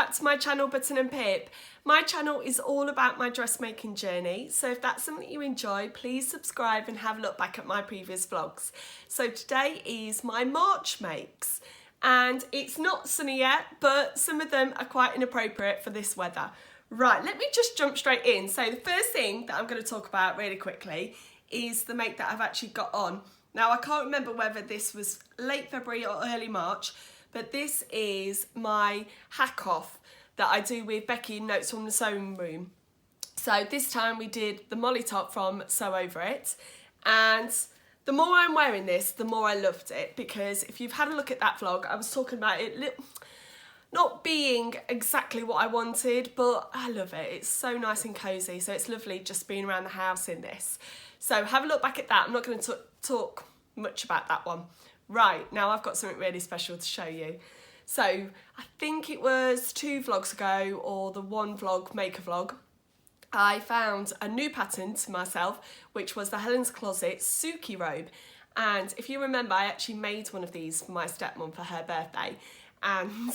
back to my channel, Button and Pip. My channel is all about my dressmaking journey, so if that's something you enjoy, please subscribe and have a look back at my previous vlogs. So today is my March makes, and it's not sunny yet, but some of them are quite inappropriate for this weather. Right, let me just jump straight in. So the first thing that I'm going to talk about really quickly is the make that I've actually got on. Now I can't remember whether this was late February or early March, but this is my hack off that I do with Becky in Notes from the Sewing Room. So this time we did the Molly top from Sew Over It, and the more I'm wearing this, the more I loved it, because if you've had a look at that vlog, I was talking about it not being exactly what I wanted, but I love it. It's so nice and cozy, so it's lovely just being around the house in this. So have a look back at that. I'm not going to talk much about that one. Right, now I've got something really special to show you. So I think it was 2 vlogs ago, or the one vlog, make a vlog, I found a new pattern to myself, which was the Helens Closet Suki robe. And if you remember, I actually made one of these for my stepmom for her birthday. And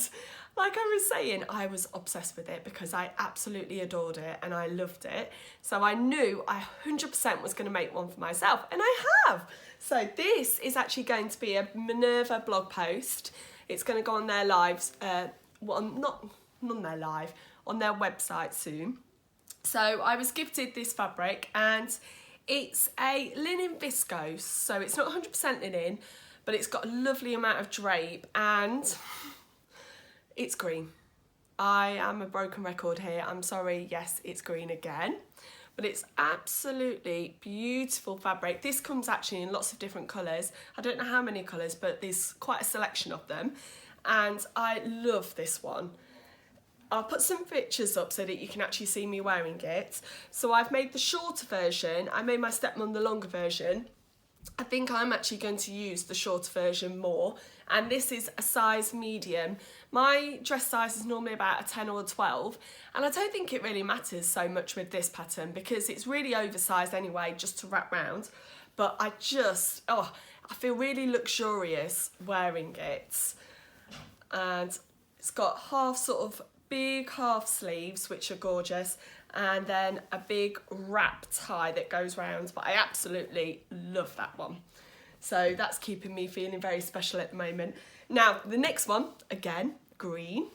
like I was saying, I was obsessed with it because I absolutely adored it and I loved it. So I knew I 100% was going to make one for myself, and I have. So this is actually going to be a Minerva blog post. It's going to go on their lives, well, not on their live, on their website soon. So I was gifted this fabric, and it's a linen viscose. So it's not 100% linen, but it's got a lovely amount of drape, and it's green. I am a broken record here. I'm sorry. Yes, it's green again. But it's absolutely beautiful fabric. This comes actually in lots of different colours. I don't know how many colours, but there's quite a selection of them. And I love this one. I'll put some pictures up so that you can actually see me wearing it. So I've made the shorter version. I made my stepmom the longer version. I think I'm actually going to use the shorter version more, and this is a size medium. My dress size is normally about a 10 or a 12, and I don't think it really matters so much with this pattern because it's really oversized anyway, just to wrap round. But I feel really luxurious wearing it. And it's got big half sleeves, which are gorgeous, and then a big wrap tie that goes round, but I absolutely love that one. So that's keeping me feeling very special at the moment. Now, the next one, again, green.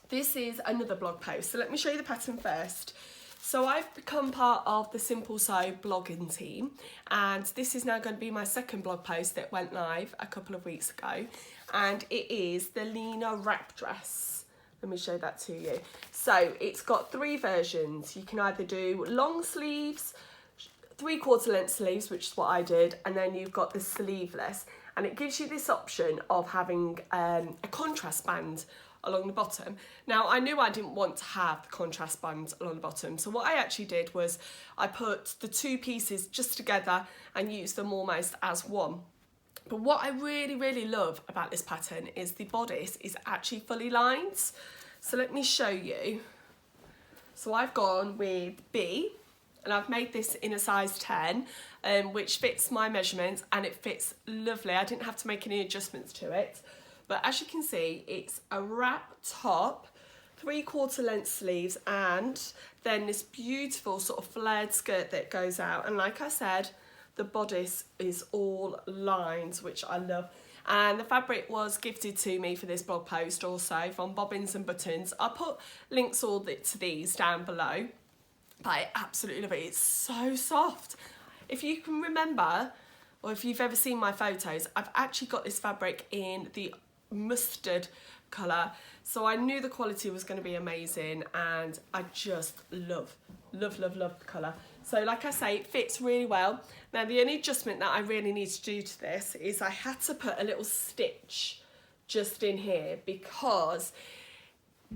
This is another blog post, so let me show you the pattern first. So I've become part of the Simple Sew blogging team, and this is now going to be my second blog post that went live a couple of weeks ago, and it is the Lena wrap dress. Let me show that to you. So it's got 3 versions. You can either do long sleeves, 3/4 length sleeves, which is what I did, and then you've got the sleeveless. And it gives you this option of having a contrast band along the bottom. Now, I knew I didn't want to have the contrast band along the bottom. So what I actually did was I put the 2 pieces just together and used them almost as one. But what I really, really love about this pattern is the bodice is actually fully lined. So let me show you. So I've gone with B, and I've made this in a size 10, which fits my measurements, and it fits lovely. I didn't have to make any adjustments to it. But as you can see, it's a wrap top, 3/4 length sleeves, and then this beautiful sort of flared skirt that goes out. And like I said, the bodice is all lined, which I love. And the fabric was gifted to me for this blog post also from Bobbins and Buttons. I'll put links all to these down below. But I absolutely love it. It's so soft. If you can remember, or if you've ever seen my photos, I've actually got this fabric in the mustard colour. So I knew the quality was going to be amazing, and I just love the colour. So like I say, it fits really well. Now the only adjustment that I really need to do to this is I had to put a little stitch just in here because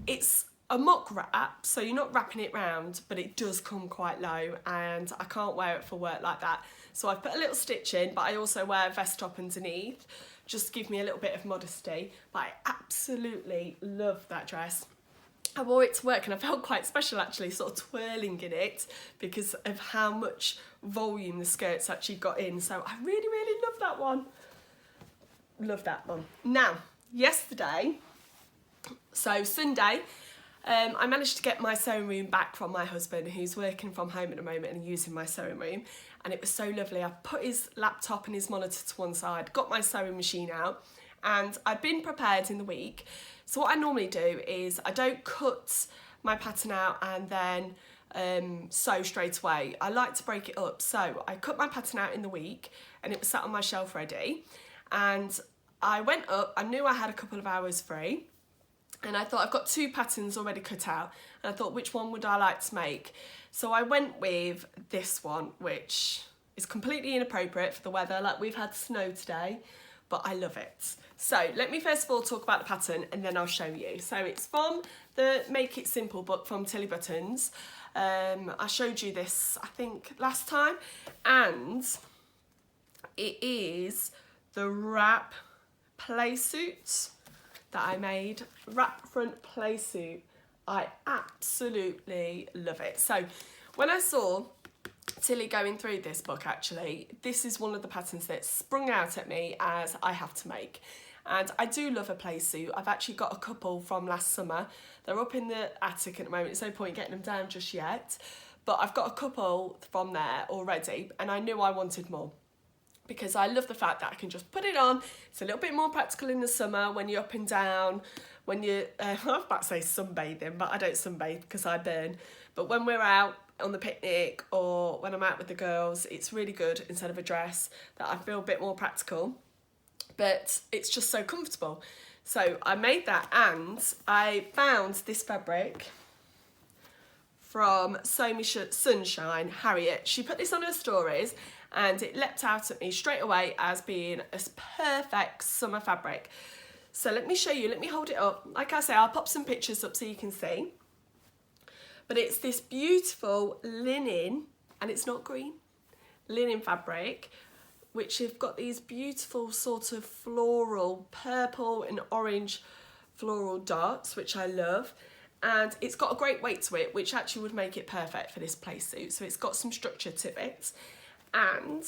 it's a mock wrap, so you're not wrapping it round, but it does come quite low, and I can't wear it for work like that. So I've put a little stitch in, but I also wear a vest top underneath, just to give me a little bit of modesty. But I absolutely love that dress. I wore it to work and I felt quite special actually, sort of twirling in it because of how much volume the skirt's actually got in. So I really, really love that one. Love that one. Now, yesterday, so Sunday, I managed to get my sewing room back from my husband, who's working from home at the moment and using my sewing room, and it was so lovely. I put his laptop and his monitor to one side, got my sewing machine out, and I'd been prepared in the week. So what I normally do is I don't cut my pattern out and then sew straight away. I like to break it up. So I cut my pattern out in the week and it was sat on my shelf ready, and I went up, I knew I had a couple of hours free, and I thought I've got 2 patterns already cut out, and I thought which one would I like to make. So I went with this one, which is completely inappropriate for the weather, like we've had snow today, but I love it. So let me first of all talk about the pattern and then I'll show you. So it's from the Make It Simple book from Tilly Buttons. I showed you this, I think, last time, and it is the wrap play suit that I made, wrap front play suit. I absolutely love it. So when I saw Tilly going through this book, actually, this is one of the patterns that sprung out at me as I have to make. And I do love a play suit. I've actually got a couple from last summer. They're up in the attic at the moment. There's no point getting them down just yet. But I've got a couple from there already, and I knew I wanted more, because I love the fact that I can just put it on. It's a little bit more practical in the summer when you're up and down, when you're, I was about to say sunbathing, but I don't sunbathe because I burn. But when we're out on the picnic or when I'm out with the girls, it's really good instead of a dress that I feel a bit more practical, but it's just so comfortable. So I made that, and I found this fabric from Sew Me Sunshine, Harriet. She put this on her stories and it leapt out at me straight away as being a perfect summer fabric. So let me show you, let me hold it up. Like I say, I'll pop some pictures up so you can see. But it's this beautiful linen, and it's not green, linen fabric, which have got these beautiful sort of floral, purple and orange floral dots, which I love. And it's got a great weight to it, which actually would make it perfect for this play suit. So it's got some structure to it. And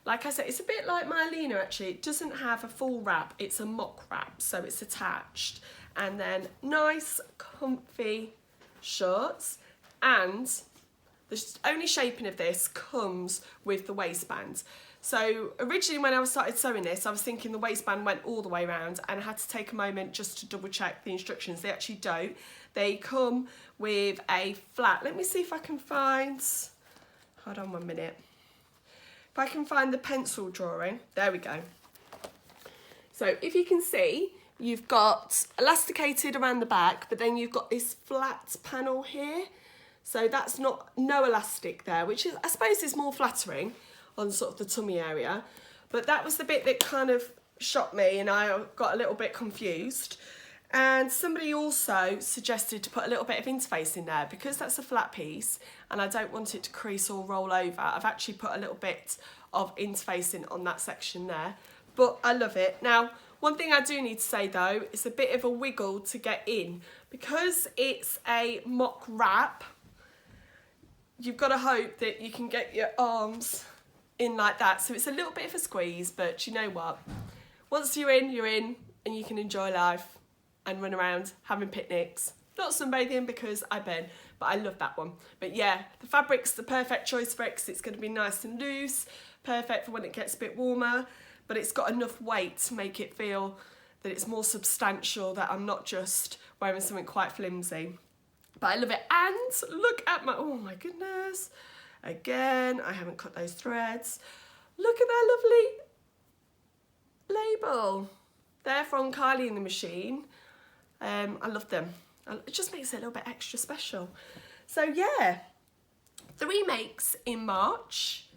like I said, it's a bit like my Lena actually. It doesn't have a full wrap, it's a mock wrap, so it's attached. And then nice, comfy shorts. And the only shaping of this comes with the waistband. So originally when I started sewing this, I was thinking the waistband went all the way around, and I had to take a moment just to double check the instructions. They actually don't. They come with a flat. Let me see if I can find, hold on 1 minute. If I can find the pencil drawing, there we go. So if you can see, you've got elasticated around the back, but then you've got this flat panel here. So that's no elastic there, which is, I suppose, is more flattering on sort of the tummy area. But that was the bit that kind of shocked me, and I got a little bit confused. And somebody also suggested to put a little bit of interface in there, because that's a flat piece and I don't want it to crease or roll over. I've actually put a little bit of interfacing on that section there, but I love it. Now, one thing I do need to say though, it's a bit of a wiggle to get in. Because it's a mock wrap, you've got to hope that you can get your arms in like that. So it's a little bit of a squeeze, but you know what? Once you're in and you can enjoy life and run around having picnics. Not sunbathing because I burn, but I love that one. But yeah, the fabric's the perfect choice for it because it's going to be nice and loose, perfect for when it gets a bit warmer, but it's got enough weight to make it feel that it's more substantial, that I'm not just wearing something quite flimsy. But I love it. And look at my, oh my goodness. Again, I haven't cut those threads. Look at that lovely label. They're from Kylie in the Machine. I love them. It just makes it a little bit extra special. So yeah, 3 makes in March.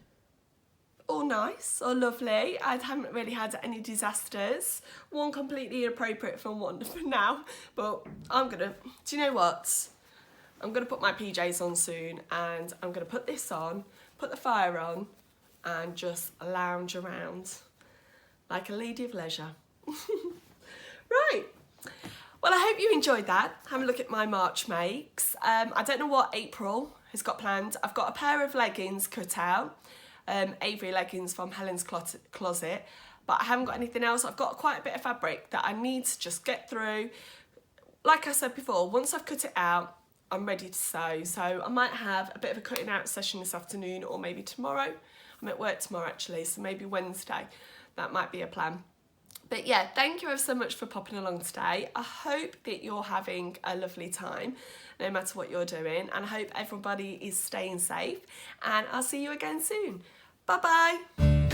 All nice, all lovely. I haven't really had any disasters. One completely inappropriate for one for now, but I'm gonna, do you know what? I'm gonna put my PJs on soon, and I'm gonna put this on, put the fire on, and just lounge around like a lady of leisure. Right. Well, I hope you enjoyed that. Have a look at my March makes. I don't know what April has got planned. I've got a pair of leggings cut out, Avery leggings from Helens Closet, but I haven't got anything else. I've got quite a bit of fabric that I need to just get through. like I said before, once I've cut it out, I'm ready to sew. So I might have a bit of a cutting out session this afternoon, or maybe tomorrow. I'm at work tomorrow actually, so maybe Wednesday. That might be a plan. But yeah, thank you ever so much for popping along today. I hope that you're having a lovely time, no matter what you're doing, and I hope everybody is staying safe, and I'll see you again soon. Bye bye.